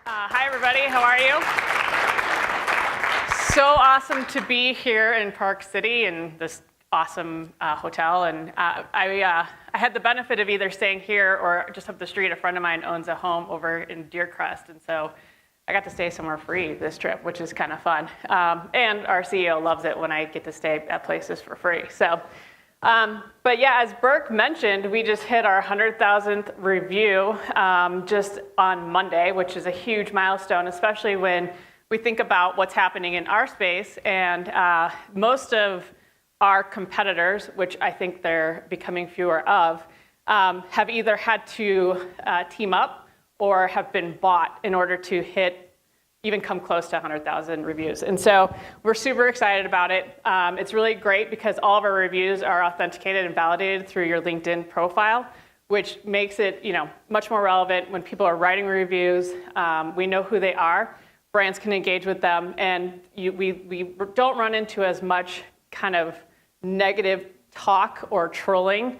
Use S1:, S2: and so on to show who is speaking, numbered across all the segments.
S1: Hi, everybody. How are you? So awesome to be here in Park City in this awesome hotel. And I had the benefit of either staying here or just up the street. A friend of mine owns a home over in Deercrest. And so I got to stay somewhere free this trip, which is kind of fun. And our CEO loves it when I get to stay at places for free. So, but yeah, as Burke mentioned, we just hit our 100,000th review just on Monday, which is a huge milestone, especially when we think about what's happening in our space. And most of our competitors, which I think they're becoming fewer of, have either had to team up or have been bought in order to even come close to 100,000 reviews. And so we're super excited about it. It's really great because all of our reviews are authenticated and validated through your LinkedIn profile, which makes it much more relevant when people are writing reviews. We know who they are. Brands can engage with them, and we don't run into as much kind of negative talk or trolling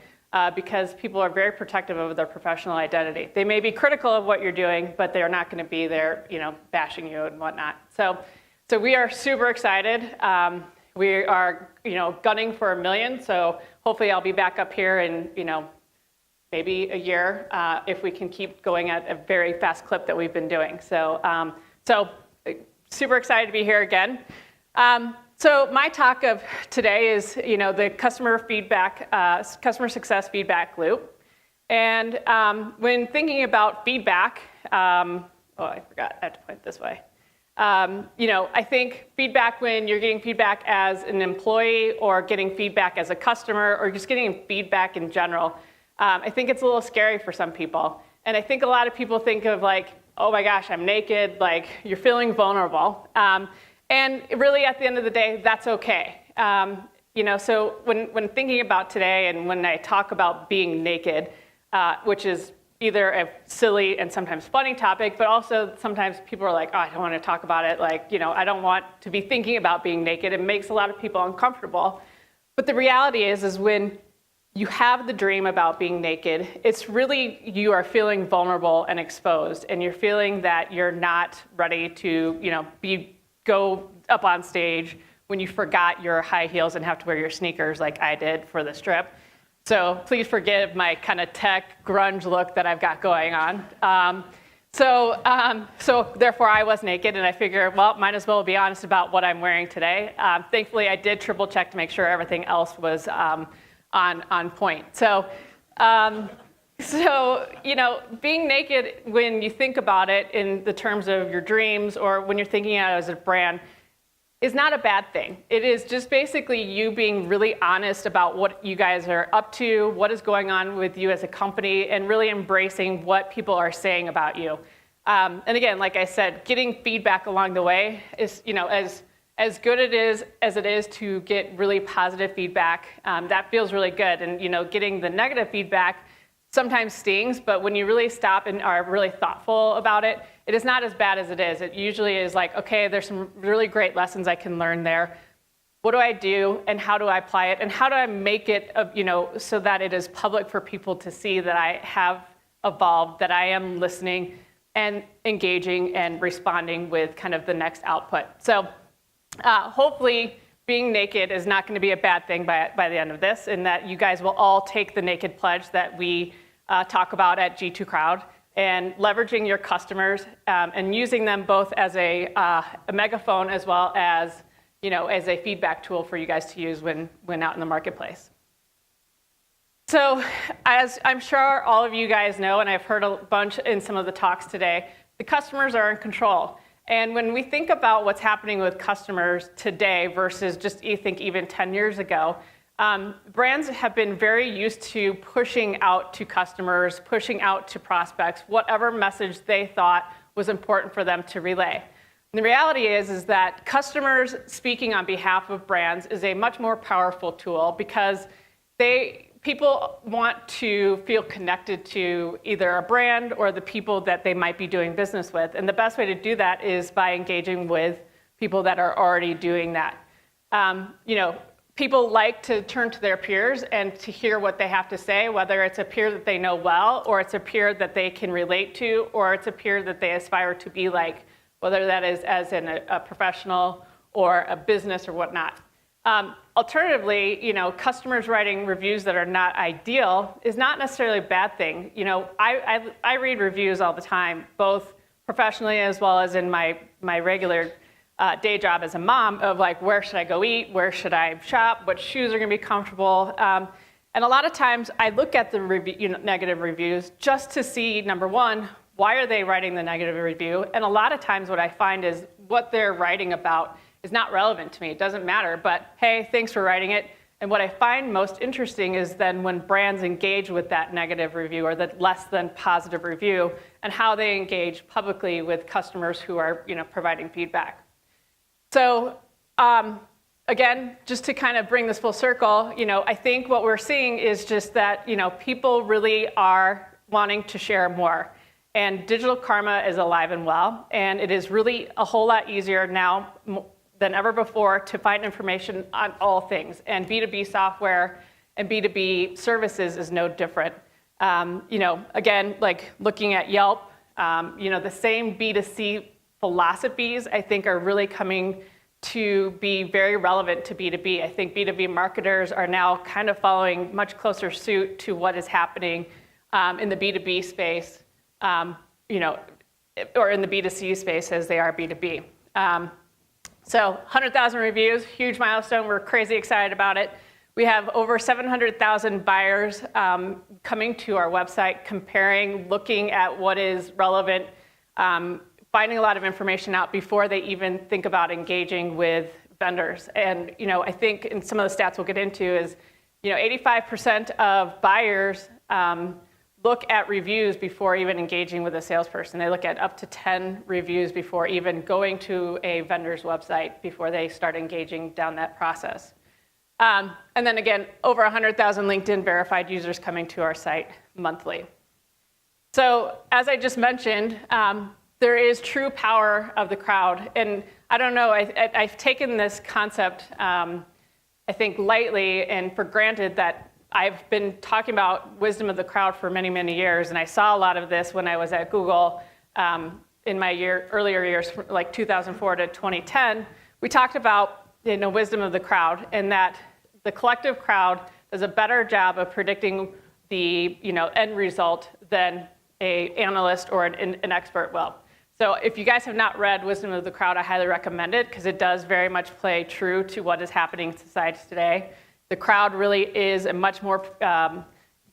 S1: because people are very protective of their professional identity. They may be critical of what you're doing, but they're not going to be there, bashing you and whatnot. So we are super excited. We are, gunning for 1 million. So hopefully I'll be back up here in, maybe a year if we can keep going at a very fast clip that we've been doing. So super excited to be here again. So my talk of today is, the customer feedback, customer success feedback loop. And when thinking about feedback, I forgot, I have to point this way. I think feedback when you're getting feedback as an employee or getting feedback as a customer or just getting feedback in general, I think it's a little scary for some people. And I think a lot of people think of like, oh my gosh, I'm naked, like you're feeling vulnerable. And really, at the end of the day, that's okay. So when thinking about today and when I talk about being naked, which is either a silly and sometimes funny topic, but also sometimes people are like, oh, I don't want to talk about it. Like, I don't want to be thinking about being naked. It makes a lot of people uncomfortable. But the reality is when you have the dream about being naked, it's really you are feeling vulnerable and exposed, and you're feeling that you're not ready to, go up on stage when you forgot your high heels and have to wear your sneakers like I did for this trip. So please forgive my kind of tech grunge look that I've got going on. So therefore I was naked, and I figured, well, might as well be honest about what I'm wearing today. Thankfully, I did triple check to make sure everything else was on point. So being naked, when you think about it in the terms of your dreams or when you're thinking out as a brand, is not a bad thing. It is just basically you being really honest about what you guys are up to, what is going on with you as a company, and really embracing what people are saying about you. And again, like I said, getting feedback along the way is, as good as it is to get really positive feedback, that feels really good. And getting the negative feedback sometimes stings, but when you really stop and are really thoughtful about it, it is not as bad as it is. It usually is like, okay, there's some really great lessons I can learn there. What do I do, and how do I apply it, and how do I make it, so that it is public for people to see that I have evolved, that I am listening and engaging and responding with kind of the next output. So hopefully being naked is not going to be a bad thing by the end of this, and that you guys will all take the naked pledge that we talk about at G2 Crowd, and leveraging your customers and using them both as a megaphone as well as as a feedback tool for you guys to use when out in the marketplace. So as I'm sure all of you guys know, and I've heard a bunch in some of the talks today, the customers are in control. And when we think about what's happening with customers today versus just even 10 years ago, brands have been very used to pushing out to customers, pushing out to prospects, whatever message they thought was important for them to relay. And the reality is that customers speaking on behalf of brands is a much more powerful tool because people want to feel connected to either a brand or the people that they might be doing business with. And the best way to do that is by engaging with people that are already doing that. people like to turn to their peers and to hear what they have to say, whether it's a peer that they know well, or it's a peer that they can relate to, or it's a peer that they aspire to be like, whether that is as in a professional or a business or whatnot. Alternatively, customers writing reviews that are not ideal is not necessarily a bad thing. I read reviews all the time, both professionally as well as in my regular day job as a mom, of like, where should I go eat? Where should I shop? What shoes are gonna be comfortable? And a lot of times I look at the negative reviews just to see, number one, why are they writing the negative review? And a lot of times what I find is what they're writing about is not relevant to me. It doesn't matter, but hey, thanks for writing it. And what I find most interesting is then when brands engage with that negative review or that less than positive review, and how they engage publicly with customers who are providing feedback. So again, just to kind of bring this full circle, I think what we're seeing is just that people really are wanting to share more. And digital karma is alive and well, and it is really a whole lot easier now than ever before to find information on all things. And B2B software and B2B services is no different. Again, like looking at Yelp, the same B2C philosophies I think are really coming to be very relevant to B2B. I think B2B marketers are now kind of following much closer suit to what is happening in the B2B space, or in the B2C space as they are B2B. So 100,000 reviews, huge milestone. We're crazy excited about it. We have over 700,000 buyers coming to our website, comparing, looking at what is relevant, finding a lot of information out before they even think about engaging with vendors. And I think in some of the stats we'll get into is 85% of buyers look at reviews before even engaging with a salesperson. They look at up to 10 reviews before even going to a vendor's website before they start engaging down that process. And then again, over 100,000 LinkedIn verified users coming to our site monthly. So as I just mentioned, there is true power of the crowd. And I don't know, I've taken this concept, I think lightly and for granted that I've been talking about wisdom of the crowd for many, many years, and I saw a lot of this when I was at Google in my earlier years, like 2004 to 2010. We talked about wisdom of the crowd, and that the collective crowd does a better job of predicting the end result than an analyst or an expert will. So if you guys have not read Wisdom of the Crowd, I highly recommend it because it does very much play true to what is happening in society today. The crowd really is a much more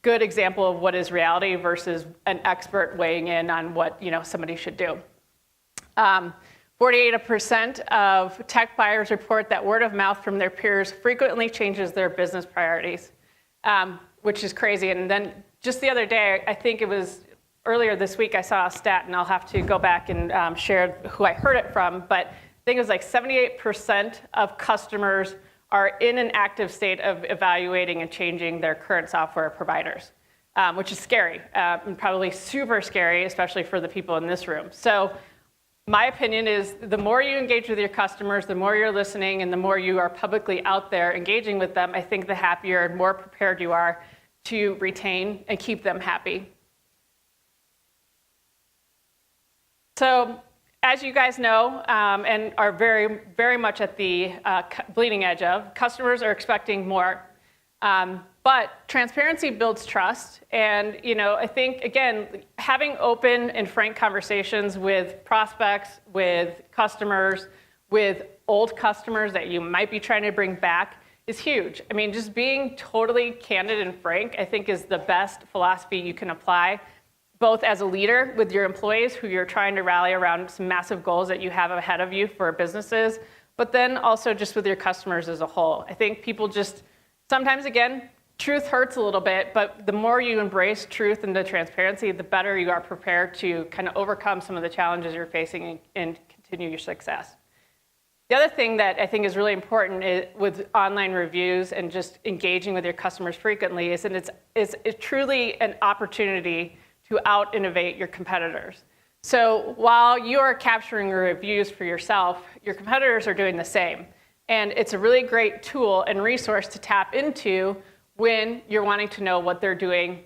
S1: good example of what is reality versus an expert weighing in on what somebody should do. 48% of tech buyers report that word of mouth from their peers frequently changes their business priorities, which is crazy. And then just the other day, I think it was earlier this week, I saw a stat, and I'll have to go back and share who I heard it from, but I think it was like 78% of customers are in an active state of evaluating and changing their current software providers, which is scary, and probably super scary, especially for the people in this room. So my opinion is the more you engage with your customers, the more you're listening, and the more you are publicly out there engaging with them, I think the happier and more prepared you are to retain and keep them happy. So as you guys know, and are very, very much at the bleeding edge of, customers are expecting more. But transparency builds trust. And I think, again, having open and frank conversations with prospects, with customers, with old customers that you might be trying to bring back is huge. I mean, just being totally candid and frank, I think, is the best philosophy you can apply, both as a leader with your employees who you're trying to rally around some massive goals that you have ahead of you for businesses, but then also just with your customers as a whole. I think people just, sometimes again, truth hurts a little bit, but the more you embrace truth and the transparency, the better you are prepared to kind of overcome some of the challenges you're facing and continue your success. The other thing that I think is really important with online reviews and just engaging with your customers frequently is that it's truly an opportunity to out-innovate your competitors. So while you are capturing your reviews for yourself, your competitors are doing the same. And it's a really great tool and resource to tap into when you're wanting to know what they're doing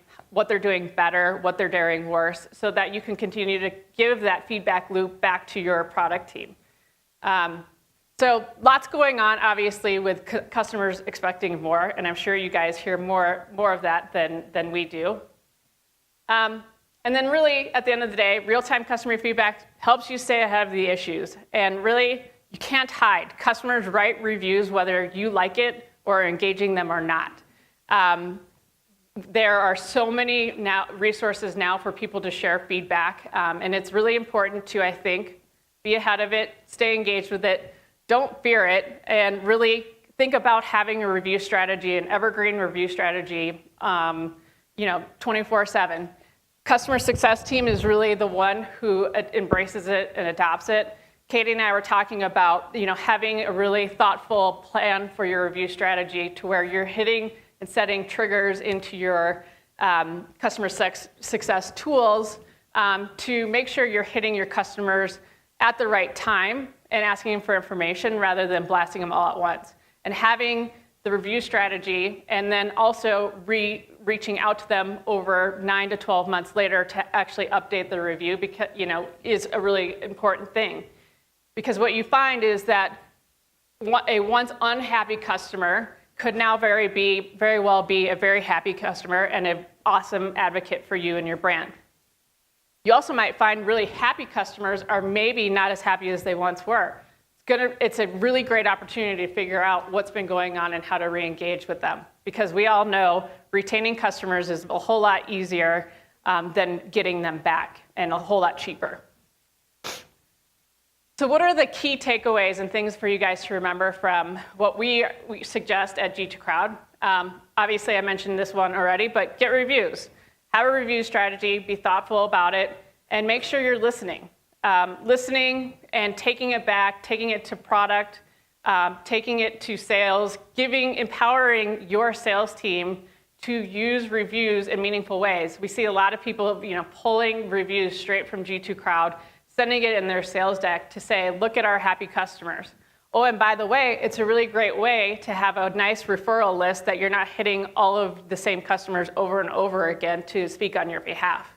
S1: better, what they're doing worse, so that you can continue to give that feedback loop back to your product team. So lots going on, obviously, with customers expecting more, and I'm sure you guys hear more of that than we do. And then really, at the end of the day, real-time customer feedback helps you stay ahead of the issues. And really, you can't hide. Customers write reviews whether you like it or are engaging them or not. There are so many resources now for people to share feedback, and it's really important to, I think, be ahead of it, stay engaged with it, don't fear it, and really think about having a review strategy, an evergreen review strategy, 24/7. Customer success team is really the one who embraces it and adopts it. Katie and I were talking about, having a really thoughtful plan for your review strategy to where you're hitting and setting triggers into your customer success tools to make sure you're hitting your customers at the right time and asking them for information rather than blasting them all at once. And having the review strategy and then also reaching out to them over 9 to 12 months later to actually update the review because, is a really important thing. Because what you find is that a once unhappy customer could now very well be a very happy customer and an awesome advocate for you and your brand. You also might find really happy customers are maybe not as happy as they once were. It's a really great opportunity to figure out what's been going on and how to re-engage with them. Because we all know retaining customers is a whole lot easier than getting them back and a whole lot cheaper. So what are the key takeaways and things for you guys to remember from what we suggest at G2 Crowd? Obviously, I mentioned this one already, but get reviews. Have a review strategy, be thoughtful about it, and make sure you're listening. Listening and taking it back, taking it to product, taking it to sales, empowering your sales team to use reviews in meaningful ways. We see a lot of people, pulling reviews straight from G2 Crowd, sending it in their sales deck to say, look at our happy customers. Oh, and by the way, it's a really great way to have a nice referral list that you're not hitting all of the same customers over and over again to speak on your behalf.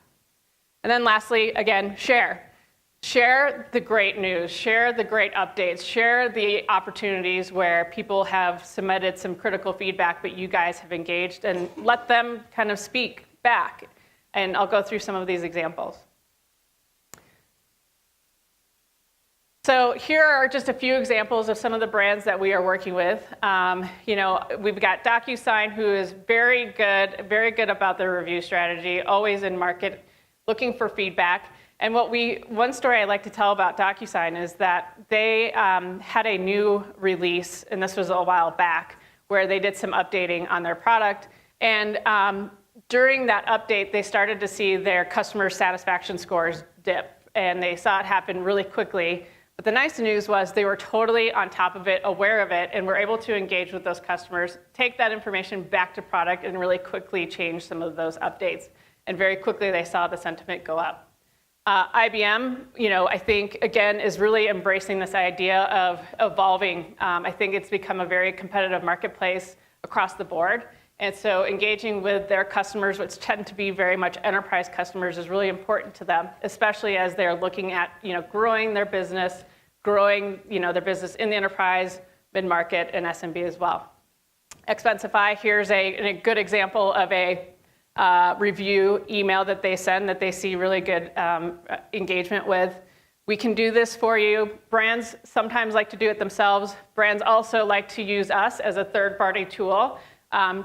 S1: And then lastly, again, share. Share the great news, share the great updates, share the opportunities where people have submitted some critical feedback, but you guys have engaged, and let them kind of speak back. And I'll go through some of these examples. So here are just a few examples of some of the brands that we are working with. We've got DocuSign, who is very good about their review strategy, always in market, looking for feedback. And one story I like to tell about DocuSign is that they had a new release, and this was a while back, where they did some updating on their product. And during that update, they started to see their customer satisfaction scores dip, and they saw it happen really quickly. But the nice news was they were totally on top of it, aware of it, and were able to engage with those customers, take that information back to product, and really quickly change some of those updates. And very quickly, they saw the sentiment go up. IBM, I think, again, is really embracing this idea of evolving. I think it's become a very competitive marketplace across the board. And so engaging with their customers, which tend to be very much enterprise customers, is really important to them, especially as they're looking at, growing their business, their business in the enterprise, mid-market, and SMB as well. Expensify, here's a good example of a review email that they send that they see really good engagement with. We can do this for you. Brands sometimes like to do it themselves. Brands also like to use us as a third-party tool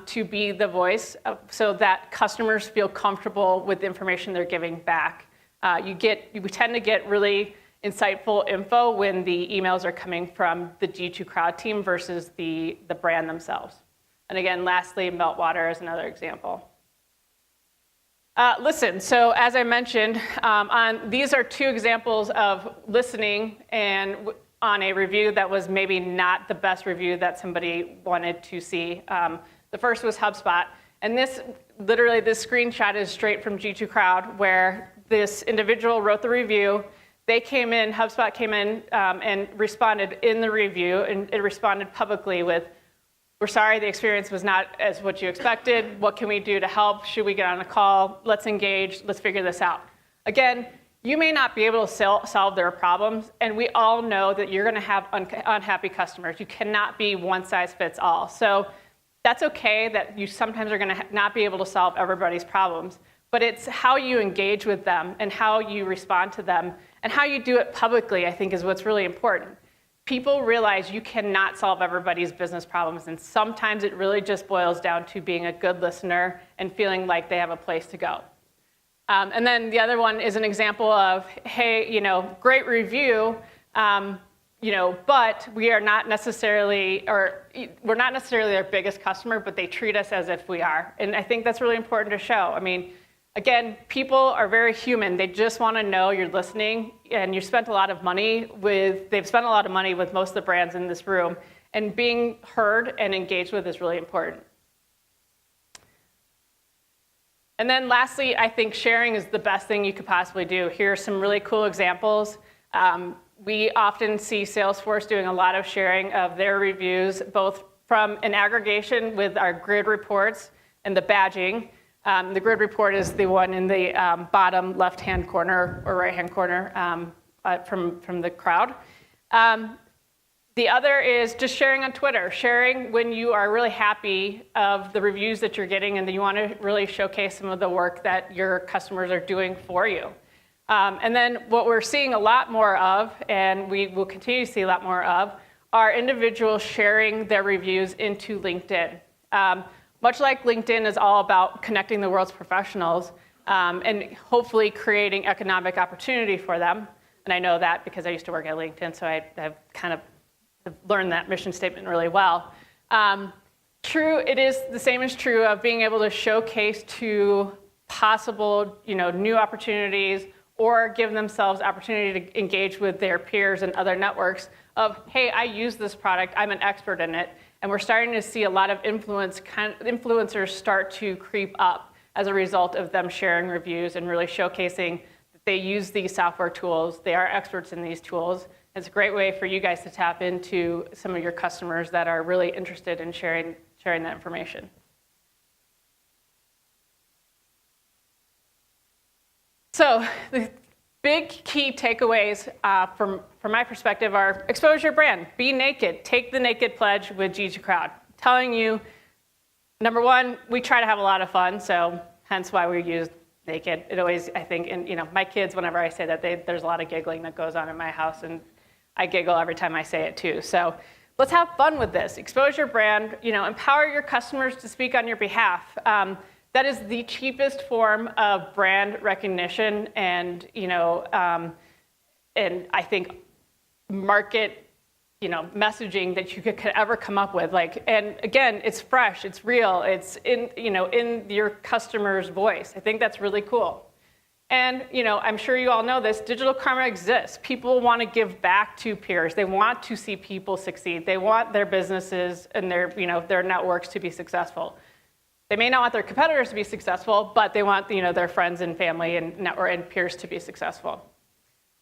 S1: to be the voice so that customers feel comfortable with the information they're giving back. We tend to get really insightful info when the emails are coming from the G2 Crowd team versus the brand themselves. And again, lastly, Meltwater is another example. Listen, so as I mentioned, these are two examples of listening and on a review that was maybe not the best review that somebody wanted to see. The first was HubSpot. And this screenshot is straight from G2 Crowd, where this individual wrote the review. They came in, HubSpot came in and responded in the review, and it responded publicly with, we're sorry the experience was not as what you expected. What can we do to help? Should we get on a call? Let's engage. Let's figure this out. Again, you may not be able to solve their problems, and we all know that you're going to have unhappy customers. You cannot be one size fits all. So that's okay that you sometimes are going to not be able to solve everybody's problems, but it's how you engage with them and how you respond to them and how you do it publicly, I think, is what's really important. People realize you cannot solve everybody's business problems, and sometimes it really just boils down to being a good listener and feeling like they have a place to go. And then the other one is an example of, hey, great review, but we're not necessarily their biggest customer, but they treat us as if we are. And I think that's really important to show. I mean, again, people are very human. They just want to know you're listening, and they've spent a lot of money with most of the brands in this room, and being heard and engaged with is really important. And then lastly, I think sharing is the best thing you could possibly do. Here are some really cool examples. We often see Salesforce doing a lot of sharing of their reviews, both from an aggregation with our grid reports and the badging. The grid report is the one in the bottom left-hand corner or right-hand corner from the crowd. The other is just sharing on Twitter, sharing when you are really happy of the reviews that you're getting and that you want to really showcase some of the work that your customers are doing for you. And then what we're seeing a lot more of, and we will continue to see a lot more of, are individuals sharing their reviews into LinkedIn. Much like LinkedIn is all about connecting the world's professionals and hopefully creating economic opportunity for them. And I know that because I used to work at LinkedIn, so I've kind of learned that mission statement really well. It is the same is true of being able to showcase to possible new opportunities or give themselves opportunity to engage with their peers and other networks of, hey, I use this product, I'm an expert in it. And we're starting to see a lot of influencers start to creep up as a result of them sharing reviews and really showcasing that they use these software tools, they are experts in these tools. It's a great way for you guys to tap into some of your customers that are really interested in sharing that information. So the big key takeaways from my perspective are expose your brand, be naked, take the naked pledge with G2 Crowd. Telling you, number one, we try to have a lot of fun, so hence why we use naked. It always, I think, and my kids, whenever I say that, there's a lot of giggling that goes on in my house, and I giggle every time I say it too. So let's have fun with this. Expose your brand, empower your customers to speak on your behalf. That is the cheapest form of brand recognition and, and I think market, messaging that you could ever come up with. And again, it's fresh, it's real, it's in your customer's voice. I think that's really cool. And, I'm sure you all know this, digital karma exists. People want to give back to peers. They want to see people succeed. They want their businesses and their networks to be successful. They may not want their competitors to be successful, but they want their friends and family and network and peers to be successful.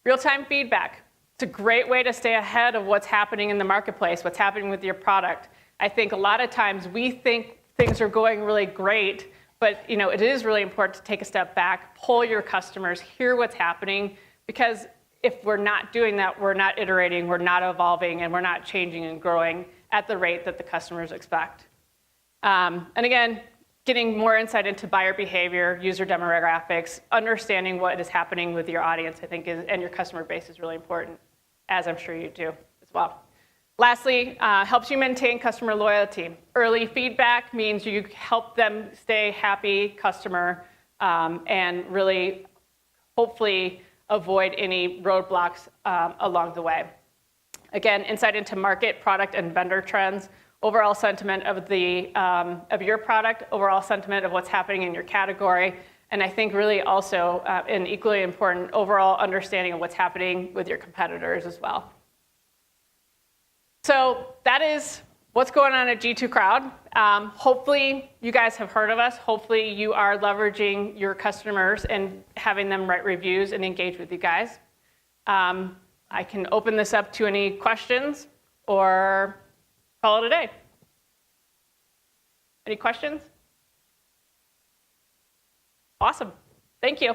S1: Real-time feedback. It's a great way to stay ahead of what's happening in the marketplace, what's happening with your product. I think a lot of times we think things are going really great, but it is really important to take a step back, poll your customers, hear what's happening, because if we're not doing that, we're not iterating, we're not evolving, and we're not changing and growing at the rate that the customers expect. And again, getting more insight into buyer behavior, user demographics, understanding what is happening with your audience, I think, and your customer base is really important, as I'm sure you do as well. Lastly, helps you maintain customer loyalty. Early feedback means you help them stay happy customer and really, hopefully, avoid any roadblocks along the way. Again, insight into market, product, and vendor trends. Overall sentiment of your product, overall sentiment of what's happening in your category, and I think really also, and equally important, overall understanding of what's happening with your competitors as well. So that is what's going on at G2 Crowd. Hopefully you guys have heard of us. Hopefully you are leveraging your customers and having them write reviews and engage with you guys. I can open this up to any questions or call it a day. Any questions? Awesome. Thank you.